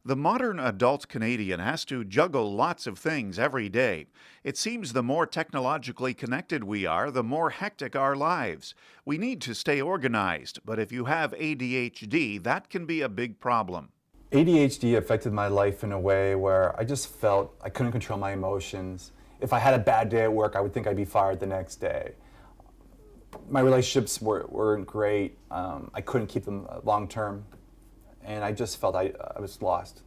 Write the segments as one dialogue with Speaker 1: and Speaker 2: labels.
Speaker 1: The modern adult Canadian has to juggle lots of things every day. It seems the more technologically connected we are, the more hectic our lives. We need to stay organized, but if you have ADHD, that can be a big problem.
Speaker 2: ADHD affected my life in a way where I just felt I couldn't control my emotions. If I had a bad day at work, I would think I'd be fired the next day. My relationships weren't great. I couldn't keep them long term. And I just felt I was lost.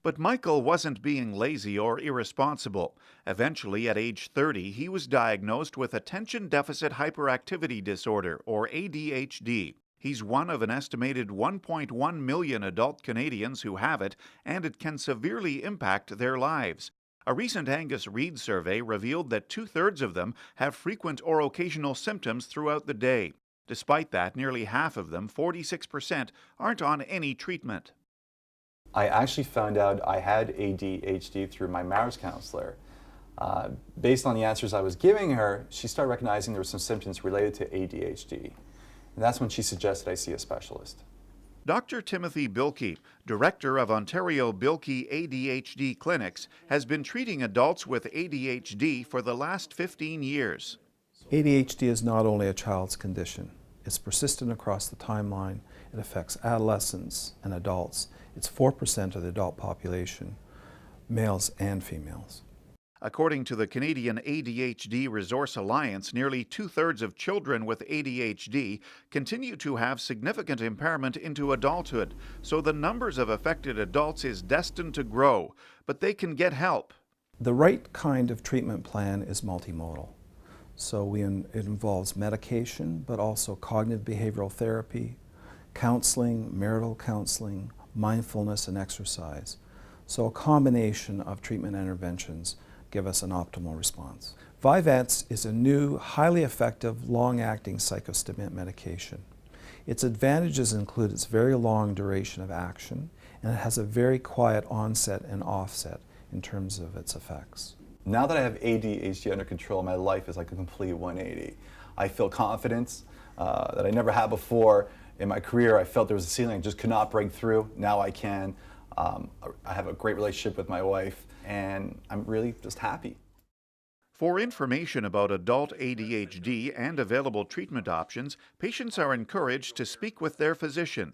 Speaker 1: But Michael wasn't being lazy or irresponsible. Eventually, at age 30, he was diagnosed with attention deficit hyperactivity disorder, or ADHD. He's one of an estimated 1.1 million adult Canadians who have it, and it can severely impact their lives. A recent Angus Reid survey revealed that 2/3 of them have frequent or occasional symptoms throughout the day. Despite that, nearly half of them, 46%, aren't on any treatment.
Speaker 2: I actually found out I had ADHD through my marriage counselor. Based on the answers I was giving her, she started recognizing there were some symptoms related to ADHD. And that's when she suggested I see a specialist.
Speaker 1: Dr. Timothy Bilkey, director of Ontario Bilkey ADHD clinics, has been treating adults with ADHD for the last 15 years.
Speaker 3: ADHD is not only a child's condition. It's persistent across the timeline. It affects adolescents and adults. It's 4% of the adult population, males and females.
Speaker 1: According to the Canadian ADHD Resource Alliance, nearly 2/3 of children with ADHD continue to have significant impairment into adulthood, so the numbers of affected adults is destined to grow, but they can get help.
Speaker 3: The right kind of treatment plan is multimodal. So it involves medication, but also cognitive behavioral therapy, counseling, marital counseling, mindfulness, and exercise. So a combination of treatment interventions give us an optimal response. Vyvanse is a new, highly effective, long-acting psychostimulant medication. Its advantages include its very long duration of action, and it has a very quiet onset and offset in terms of its effects.
Speaker 2: Now that I have ADHD under control, my life is like a complete 180. I feel confidence that I never had before. In my career, I felt there was a ceiling I just could not break through. Now I can. I have a great relationship with my wife, and I'm really just happy.
Speaker 1: For information about adult ADHD and available treatment options, patients are encouraged to speak with their physician.